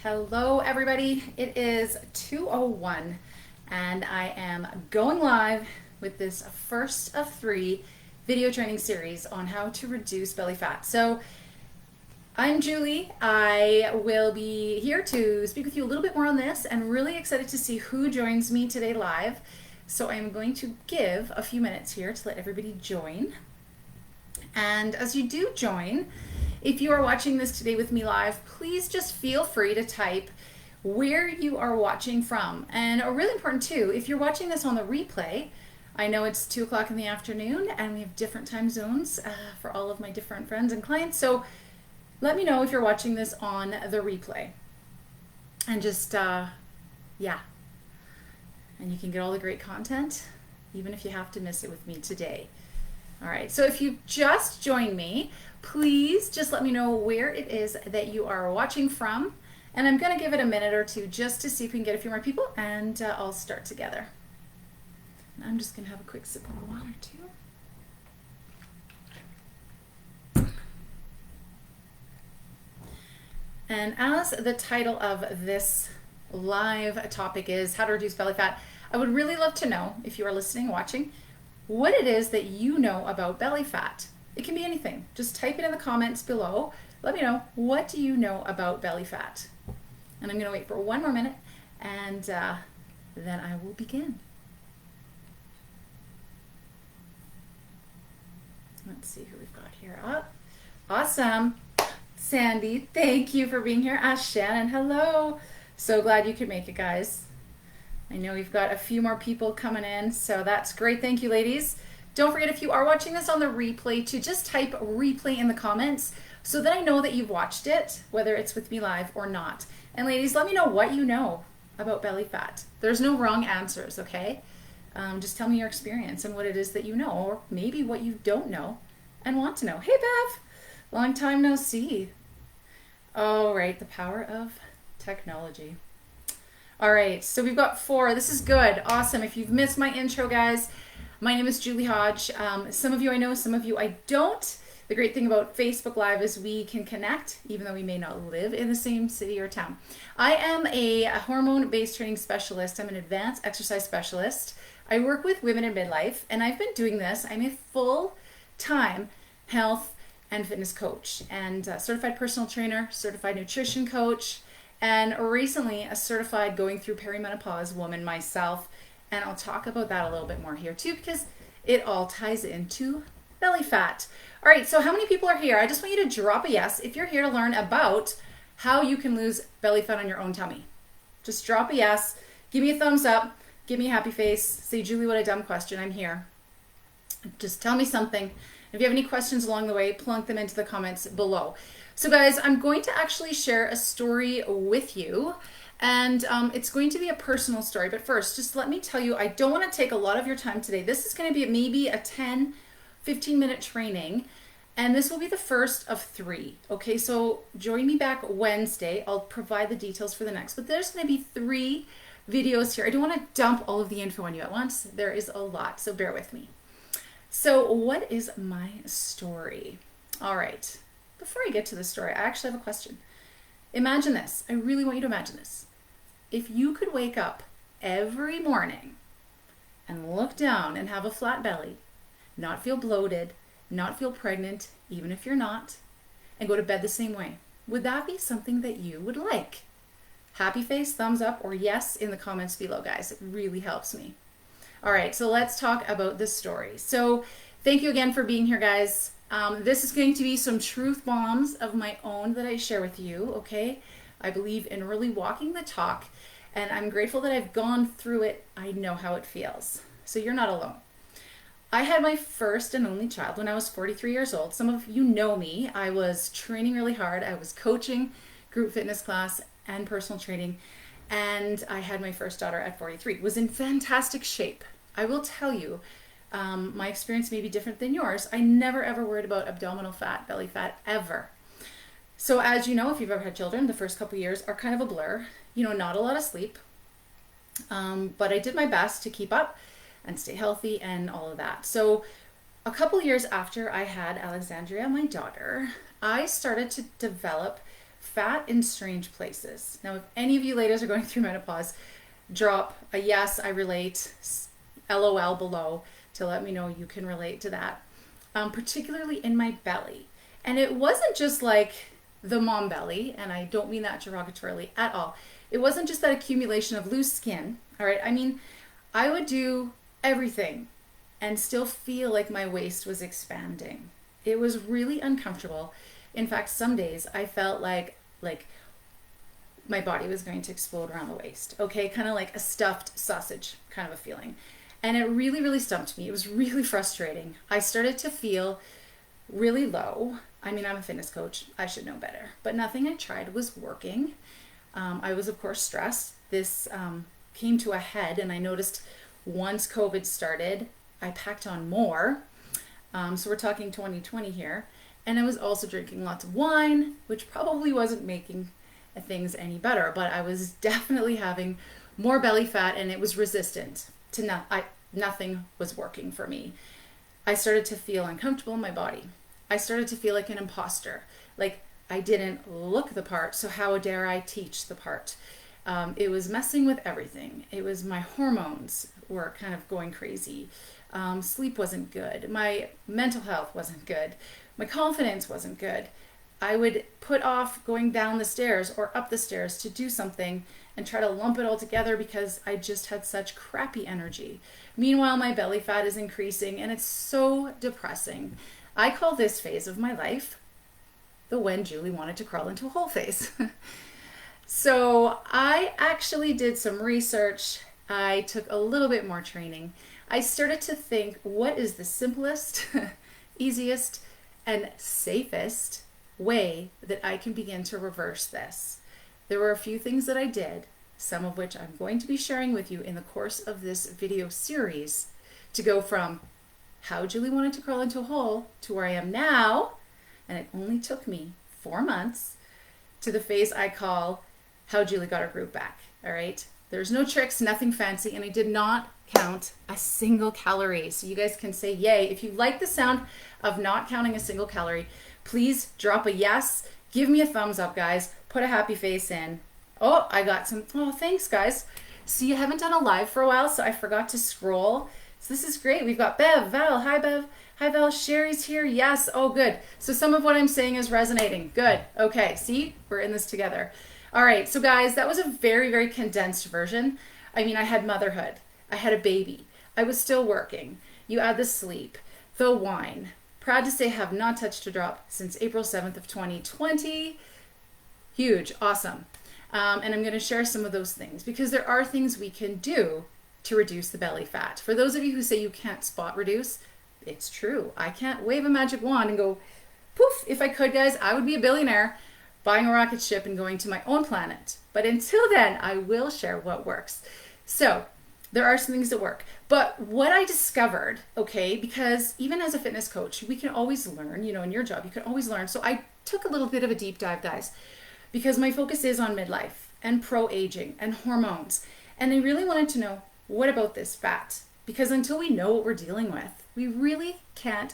Hello everybody, it is 2:01 and I am going live with this first of 3 video training series on how to reduce belly fat. So I'm Julie. I will be here to speak with you a little bit more on this and really excited to see who joins me today live. So I'm going to give a few minutes here to let everybody join. And as you do join, if you are watching this today with me live, please just feel free to type where you are watching from. And really important too, if you're watching this on the replay, I know it's 2 o'clock in the afternoon and we have different time zones for all of my different friends and clients. So let me know if you're watching this on the replay. And just, yeah. And you can get all the great content, even if you have to miss it with me today. All right, so if you just joined me, please just let me know where it is that you are watching from. And I'm gonna give it a minute or two just to see if we can get a few more people and I'll start together. And I'm just gonna have a quick sip of water too. And as the title of this live topic is how to reduce belly fat, I would really love to know, if you are listening, watching, what it is that you know about belly fat. It can be anything. Just type it in the comments below. Let me know, what do you know about belly fat? And I'm gonna wait for one more minute and then I will begin. Let's see who we've got here. Oh, awesome. Sandy, thank you for being here. Shannon, hello. So glad you could make it, guys. I know we've got a few more people coming in, so that's great. Thank you, ladies. Don't forget, if you are watching this on the replay, to just type replay in the comments so that I know that you've watched it, whether it's with me live or not. And ladies, let me know what you know about belly fat. There's no wrong answers, okay? Just tell me your experience and what it is that you know, or maybe what you don't know and want to know. Hey, Bev, long time no see. All right, the power of technology. All right, so we've got 4. This is good. Awesome. If you've missed my intro, guys, my name is Julie Hodge. Some of you I know, some of you I don't. The great thing about Facebook Live is we can connect, even though we may not live in the same city or town. I am a hormone-based training specialist. I'm an advanced exercise specialist. I work with women in midlife, and I've been doing this. I'm a full-time health and fitness coach and certified personal trainer, certified nutrition coach, and recently a certified going through perimenopause woman myself. And I'll talk about that a little bit more here too, because it all ties into belly fat. All right, so how many people are here? I just want you to drop a yes if you're here to learn about how you can lose belly fat on your own tummy. Just drop a yes, give me a thumbs up, give me a happy face, say, Julie, what a dumb question, I'm here. Just tell me something. If you have any questions along the way, plunk them into the comments below. So guys, I'm going to actually share a story with you, and it's going to be a personal story. But first, just let me tell you, I don't want to take a lot of your time today. This is going to be maybe a 10, 15-minute training, and this will be the first of 3. Okay, so join me back Wednesday. I'll provide the details for the next, but there's going to be 3 videos here. I don't want to dump all of the info on you at once. There is a lot, so bear with me. So what is my story? All right. Before I get to the story, I actually have a question. Imagine this. I really want you to imagine this. If you could wake up every morning and look down and have a flat belly, not feel bloated, not feel pregnant, even if you're not, and go to bed the same way, would that be something that you would like? Happy face, thumbs up, or yes in the comments below, guys. It really helps me. All right, so let's talk about this story. So thank you again for being here, guys. This is going to be some truth bombs of my own that I share with you, okay? I believe in really walking the talk, and I'm grateful that I've gone through it. I know how it feels. So you're not alone. I had my first and only child when I was 43 years old. Some of you know me. I was training really hard. I was coaching group fitness class and personal training, and I had my first daughter at 43. Was in fantastic shape. I will tell you, my experience may be different than yours. I never ever worried about abdominal fat, belly fat, ever. So as you know, if you've ever had children, the first couple years are kind of a blur. You know, not a lot of sleep. But I did my best to keep up and stay healthy and all of that. So a couple years after I had Alexandria, my daughter, I started to develop fat in strange places. Now, if any of you ladies are going through menopause, drop a yes, I relate, LOL below to let me know you can relate to that, particularly in my belly. And it wasn't just like the mom belly, and I don't mean that derogatorily at all. It wasn't just that accumulation of loose skin, all right? I mean, I would do everything and still feel like my waist was expanding. It was really uncomfortable. In fact, some days I felt like my body was going to explode around the waist, okay? Kind of like a stuffed sausage kind of a feeling. And it really, really stumped me. It was really frustrating. I started to feel really low. I mean, I'm a fitness coach. I should know better. But nothing I tried was working. I was, of course, stressed. This came to a head, and I noticed once COVID started, I packed on more. So we're talking 2020 here. And I was also drinking lots of wine, which probably wasn't making things any better, but I was definitely having more belly fat, and it was resistant to nothing was working for me. I started to feel uncomfortable in my body. I started to feel like an imposter, like I didn't look the part, so how dare I teach the part? It was messing with everything. It was my hormones were kind of going crazy. Sleep wasn't good. My mental health wasn't good. My confidence wasn't good. I would put off going down the stairs or up the stairs to do something and try to lump it all together because I just had such crappy energy. Meanwhile, my belly fat is increasing, and it's so depressing. I call this phase of my life the when Julie wanted to crawl into a hole phase. So I actually did some research. I took a little bit more training. I started to think, what is the simplest, easiest, and safest way that I can begin to reverse this? There were a few things that I did, some of which I'm going to be sharing with you in the course of this video series, to go from how Julie wanted to crawl into a hole to where I am now, and it only took me 4 months, to the phase I call how Julie got her groove back, all right? There's no tricks, nothing fancy, and I did not count a single calorie. So you guys can say yay. If you like the sound of not counting a single calorie, please drop a yes. Give me a thumbs up, guys. Put a happy face in. Oh, I got some. Oh, thanks, guys. See, I haven't done a live for a while, so I forgot to scroll. So this is great. We've got Bev, Val. Hi, Bev. Hi, Val. Sherry's here. Yes. Oh, good. So some of what I'm saying is resonating. Good. Okay. See, we're in this together. All right. So, guys, that was a very, very condensed version. I mean, I had motherhood. I had a baby. I was still working. You add the sleep, the wine. Proud to say I have not touched a drop since April 7th of 2020. Huge. Awesome. And I'm going to share some of those things because there are things we can do to reduce the belly fat. For those of you who say you can't spot reduce, it's true. I can't wave a magic wand and go, poof. If I could, guys, I would be a billionaire buying a rocket ship and going to my own planet. But until then, I will share what works. So there are some things that work. But what I discovered, okay, because even as a fitness coach, we can always learn, you know, in your job, you can always learn. So I took a little bit of a deep dive, guys, because my focus is on midlife and pro-aging and hormones. And I really wanted to know, what about this fat? Because until we know what we're dealing with, we really can't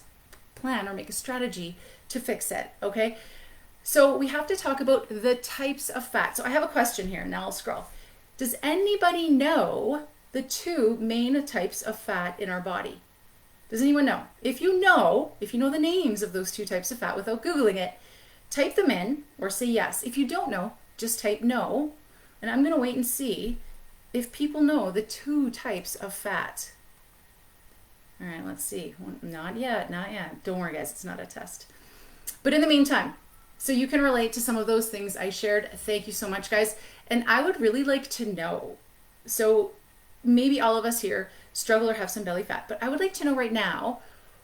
plan or make a strategy to fix it, okay? So we have to talk about the types of fat. So I have a question here, now I'll scroll. Does anybody know the two main types of fat in our body? Does anyone know? If you know the names of those two types of fat without Googling it, type them in or say yes. If you don't know, just type no. And I'm gonna wait and see if people know the two types of fat. All right, let's see. Not yet. Don't worry, guys, it's not a test. But in the meantime, so you can relate to some of those things I shared. Thank you so much, guys. And I would really like to know, so maybe all of us here struggle or have some belly fat, but I would like to know right now,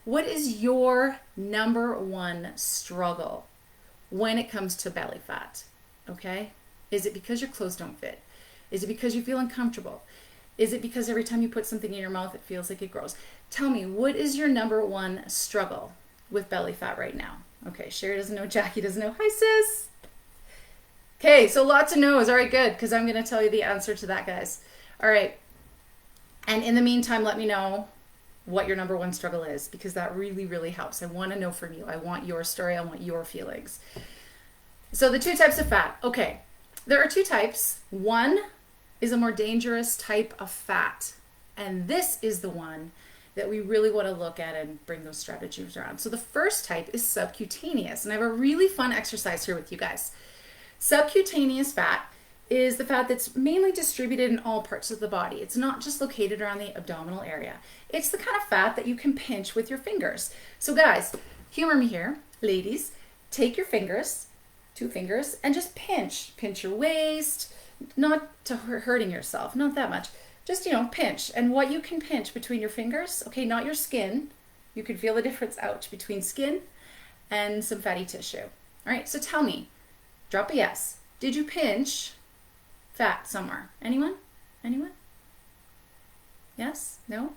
what is your number one struggle when it comes to belly fat? Okay? Is it because your clothes don't fit? Is it because you feel uncomfortable? Is it because every time you put something in your mouth, it feels like it grows? Tell me, what is your number one struggle with belly fat right now? Okay, Sherry doesn't know, Jackie doesn't know. Hi, sis. Okay, so lots of no's. All right, good, because I'm going to tell you the answer to that, guys. All right. And in the meantime, let me know what your number one struggle is, because that really, really helps. I want to know from you. I want your story. I want your feelings. So the two types of fat. Okay, there are two types. One is a more dangerous type of fat, and this is the one that we really want to look at and bring those strategies around. So the first type is subcutaneous, and I have a really fun exercise here with you guys. Subcutaneous fat is the fat that's mainly distributed in all parts of the body. It's not just located around the abdominal area. It's the kind of fat that you can pinch with your fingers. So guys, humor me here. Ladies, take your fingers, 2 fingers, and just pinch. Pinch your waist, not to hurting yourself, not that much. Just, pinch. And what you can pinch between your fingers, okay, not your skin. You can feel the difference, ouch, between skin and some fatty tissue. All right, so tell me, drop a yes. Did you pinch fat somewhere? Anyone? Anyone? Yes? No?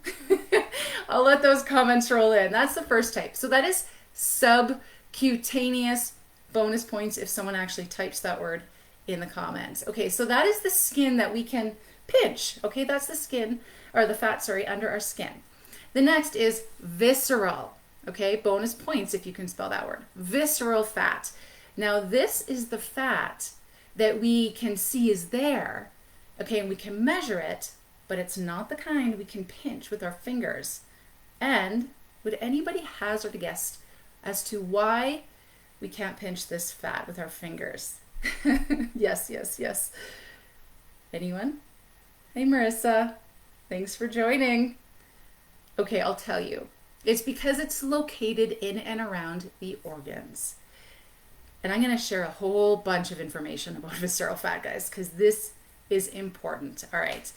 I'll let those comments roll in. That's the first type. So that is subcutaneous. Bonus points if someone actually types that word in the comments. Okay, so that is the skin that we can pinch. Okay, that's the skin, or the fat, sorry, under our skin. The next is visceral. Okay, bonus points if you can spell that word. Visceral fat. Now this is the fat that we can see is there, okay, and we can measure it, but it's not the kind we can pinch with our fingers. And would anybody hazard a guess as to why we can't pinch this fat with our fingers? Yes, yes, yes. Anyone? Hey, Marissa. Thanks for joining. Okay, I'll tell you. It's because it's located in and around the organs. And I'm going to share a whole bunch of information about visceral fat, guys, because this is important. All right.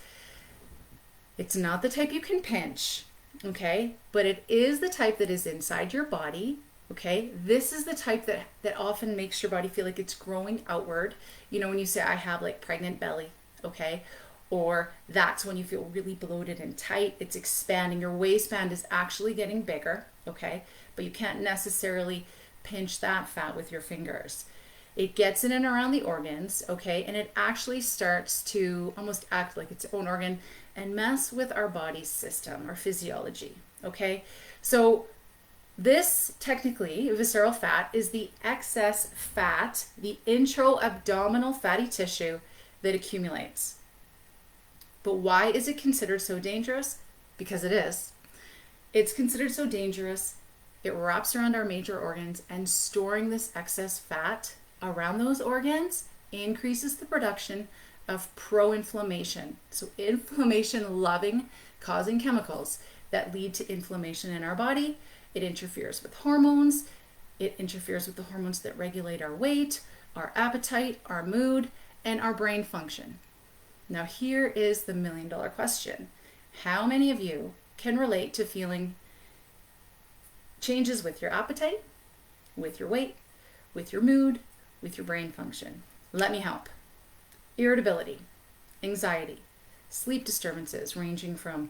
It's not the type you can pinch, okay? But it is the type that is inside your body, okay? This is the type that often makes your body feel like it's growing outward. You know, when you say, I have like pregnant belly, okay? Or that's when you feel really bloated and tight. It's expanding. Your waistband is actually getting bigger, okay? But you can't necessarily pinch that fat with your fingers. It gets in and around the organs, okay? And it actually starts to almost act like its own organ and mess with our body system or physiology, okay? So this technically, visceral fat, is the excess fat, the intra-abdominal fatty tissue that accumulates. But why is it considered so dangerous? Because it is. It's considered so dangerous. It wraps around our major organs, and storing this excess fat around those organs increases the production of pro-inflammation. So inflammation-loving, causing chemicals that lead to inflammation in our body. It interferes with hormones. It interferes with the hormones that regulate our weight, our appetite, our mood, and our brain function. Now here is the million-dollar question. How many of you can relate to feeling changes with your appetite, with your weight, with your mood, with your brain function? Let me help. Irritability, anxiety, sleep disturbances ranging from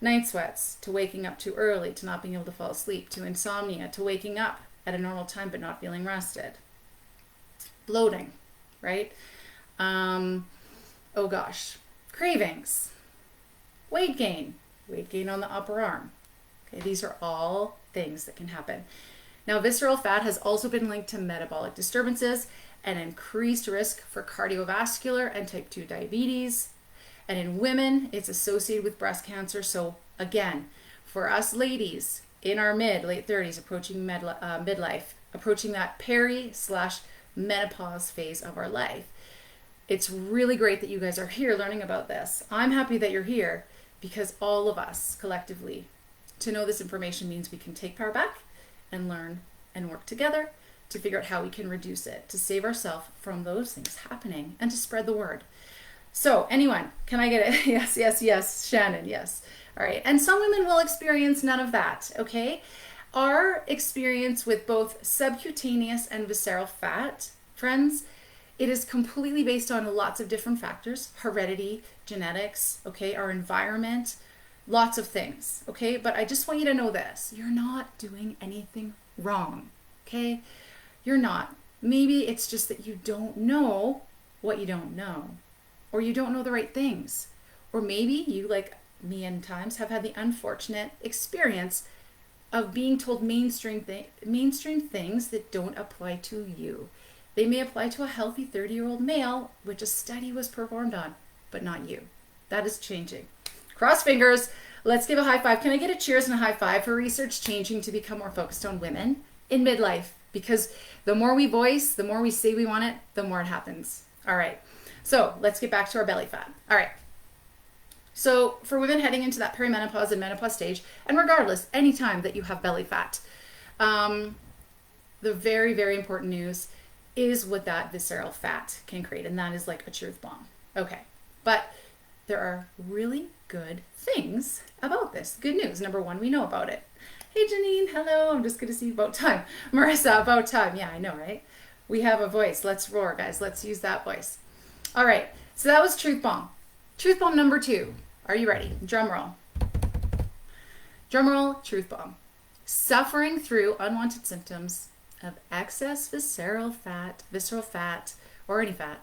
night sweats to waking up too early to not being able to fall asleep, to insomnia, to waking up at a normal time but not feeling rested. Bloating, right? Oh gosh, cravings, weight gain on the upper arm. Okay, these are all things that can happen. Now, visceral fat has also been linked to metabolic disturbances and increased risk for cardiovascular and type 2 diabetes. And in women, it's associated with breast cancer. So again, for us ladies in our late 30s, approaching midlife, approaching that peri/menopause phase of our life, it's really great that you guys are here learning about this. I'm happy that you're here because all of us collectively, to know this information means we can take power back and learn and work together to figure out how we can reduce it, to save ourselves from those things happening and to spread the word. So anyone, can I get it? Yes, yes, yes. Shannon, yes. All right. And some women will experience none of that, okay? Our experience with both subcutaneous and visceral fat, friends, it is completely based on lots of different factors: heredity, genetics, okay, our environment, lots of things, okay? But I just want you to know this. You're not doing anything wrong, okay? You're not. Maybe it's just that you don't know what you don't know, or you don't know the right things. Or maybe you, like me in times, have had the unfortunate experience of being told mainstream things that don't apply to you. They may apply to a healthy 30-year-old male, which a study was performed on, but not you. That is changing. Cross fingers. Let's give a high five. Can I get a cheers and a high five for research changing to become more focused on women in midlife? Because the more we voice, the more we say we want it, the more it happens. All right. So let's get back to our belly fat. All right. So for women heading into that perimenopause and menopause stage, and regardless, anytime that you have belly fat, the very, very important news is what that visceral fat can create. And that is like a truth bomb. Okay. But there are really good things about this. Good news. Number one, we know about it. Hey, Janine. Hello. I'm just going to see about time. Marissa, about time. Yeah, I know, right? We have a voice. Let's roar, guys. Let's use that voice. All right. So that was truth bomb. Truth bomb number 2. Are you ready? Drum roll. Drum roll, truth bomb. Suffering through unwanted symptoms of excess visceral fat, or any fat,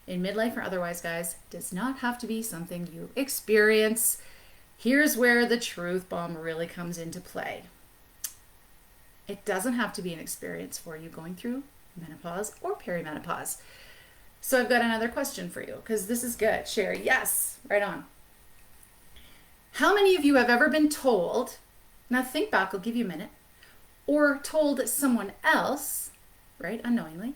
in midlife or otherwise, guys, does not have to be something you experience. Here's where the truth bomb really comes into play. It doesn't have to be an experience for you going through menopause or perimenopause. So I've got another question for you, because this is good. Sherry, yes, right on. How many of you have ever been told, now think back, I'll give you a minute, or told someone else, right, unknowingly,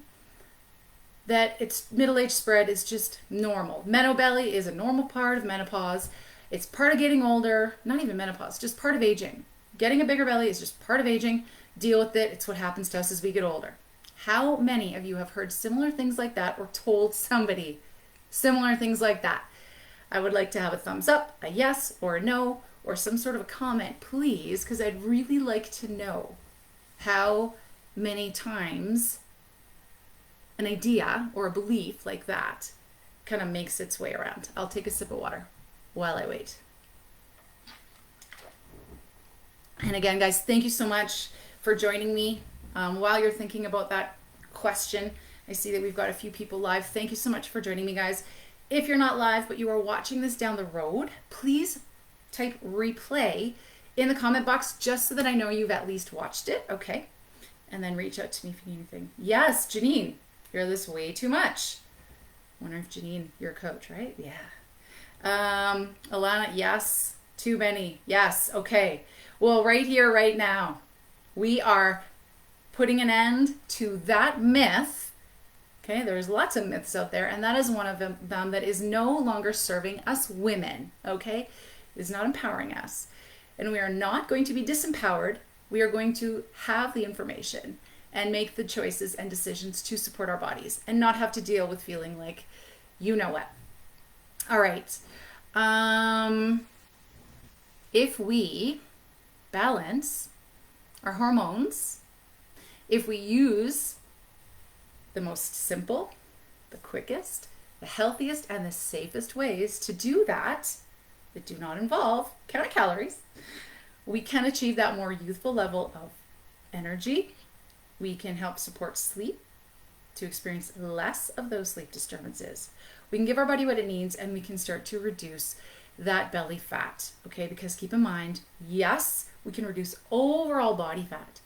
that it's middle-age spread is just normal. Menobelly is a normal part of menopause. It's part of getting older, not even menopause, just part of aging. Getting a bigger belly is just part of aging. Deal with it. It's what happens to us as we get older. How many of you have heard similar things like that or told somebody similar things like that? I would like to have a thumbs up, a yes or a no, or some sort of a comment, please, because I'd really like to know how many times an idea or a belief like that kind of makes its way around. I'll take a sip of water while I wait. And again, guys, thank you so much for joining me. While you're thinking about that question, I see that we've got a few people live. Thank you so much for joining me, guys. If you're not live, but you are watching this down the road, please type replay in the comment box just so that I know you've at least watched it, okay? And then reach out to me if you need anything. Yes, Janine, you're this way too much. Wonder if Janine, you're a coach, right? Yeah. Alana, yes. Too many. Yes. Okay. Well, right here, right now, we are putting an end to that myth. Okay, there's lots of myths out there, and that is one of them that is no longer serving us women, okay? It is not empowering us. And we are not going to be disempowered. We are going to have the information and make the choices and decisions to support our bodies and not have to deal with feeling like you know what. All right. If we balance our hormones, if we use the most simple, the quickest, the healthiest, and the safest ways to do that do not involve counting calories, we can achieve that more youthful level of energy. We can help support sleep to experience less of those sleep disturbances. We can give our body what it needs, and we can start to reduce that belly fat, okay? Because keep in mind, yes, we can reduce overall body fat,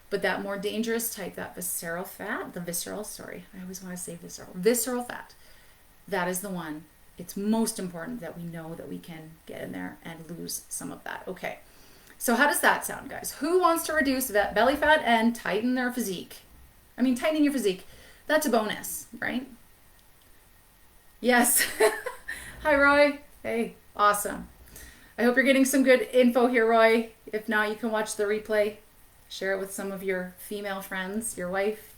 but that more dangerous type, that visceral fat, I always want to say visceral fat, that is the one. It's most important that we know that we can get in there and lose some of that. Okay, so how does that sound, guys? Who wants to reduce that belly fat and tighten their physique? I mean, tightening your physique, that's a bonus, right? Yes. Hi, Roy. Hey, awesome. I hope you're getting some good info here, Roy. If not, you can watch the replay. Share it with some of your female friends, your wife,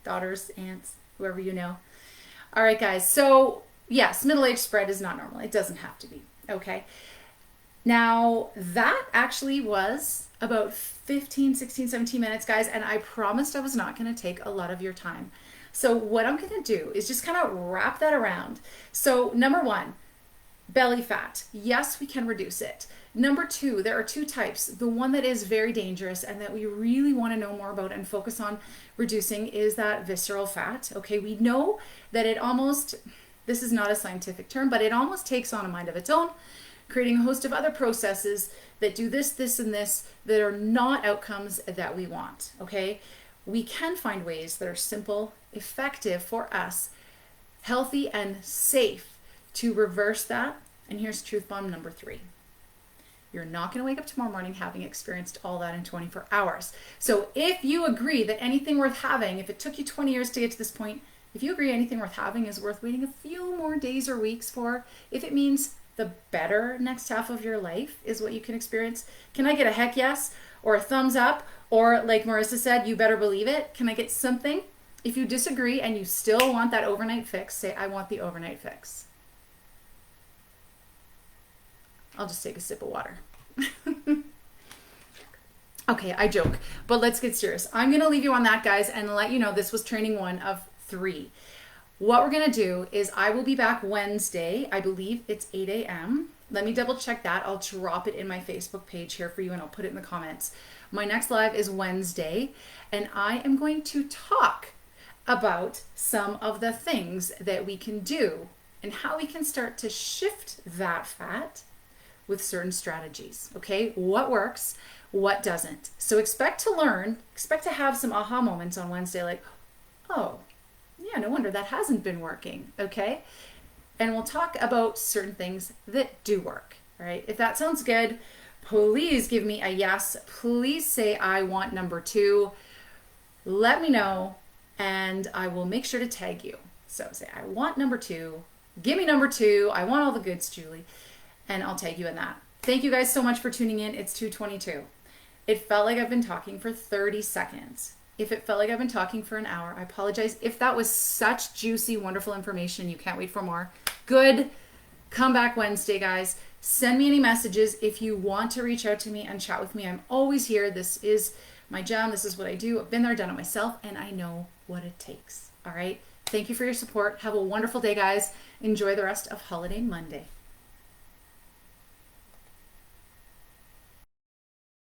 daughters, aunts, whoever you know. All right, guys. So, yes, middle-age spread is not normal. It doesn't have to be, okay? Now, that actually was about 15, 16, 17 minutes, guys, and I promised I was not going to take a lot of your time. So what I'm going to do is just kind of wrap that around. So number one, belly fat. Yes, we can reduce it. Number two, there are two types. The one that is very dangerous and that we really want to know more about and focus on reducing is that visceral fat. Okay, we know that it almost, this is not a scientific term, but it almost takes on a mind of its own, creating a host of other processes that do this, this, and this that are not outcomes that we want. Okay, we can find ways that are simple, effective for us, healthy and safe to reverse that. And here's truth bomb number 3. You're not going to wake up tomorrow morning having experienced all that in 24 hours. So if you agree that anything worth having, if it took you 20 years to get to this point, if you agree anything worth having is worth waiting a few more days or weeks for, if it means the better next half of your life is what you can experience, can I get a heck yes or a thumbs up? Or like Marissa said, you better believe it. Can I get something? If you disagree and you still want that overnight fix, say, I want the overnight fix. I'll just take a sip of water. Okay, I joke, but let's get serious. I'm going to leave you on that, guys, and let you know this was training 1 of 3. What we're going to do is I will be back Wednesday. I believe it's 8 a.m. Let me double check that. I'll drop it in my Facebook page here for you, and I'll put it in the comments. My next live is Wednesday, and I am going to talk about some of the things that we can do and how we can start to shift that fat with certain strategies, okay? What works, what doesn't. So expect to learn, expect to have some aha moments on Wednesday, like, oh, yeah, no wonder that hasn't been working, okay? And we'll talk about certain things that do work, all right? If that sounds good, please give me a yes. Please say I want number 2. Let me know, and I will make sure to tag you. So say I want number 2. Give me number 2. I want all the goods, Julie. And I'll tag you in that. Thank you guys so much for tuning in. It's 2:22. It felt like I've been talking for 30 seconds. If it felt like I've been talking for an hour, I apologize. If that was such juicy, wonderful information, you can't wait for more. Good. Come back Wednesday, guys. Send me any messages if you want to reach out to me and chat with me. I'm always here. This is my jam. This is what I do. I've been there, done it myself, and I know what it takes. All right. Thank you for your support. Have a wonderful day, guys. Enjoy the rest of Holiday Monday.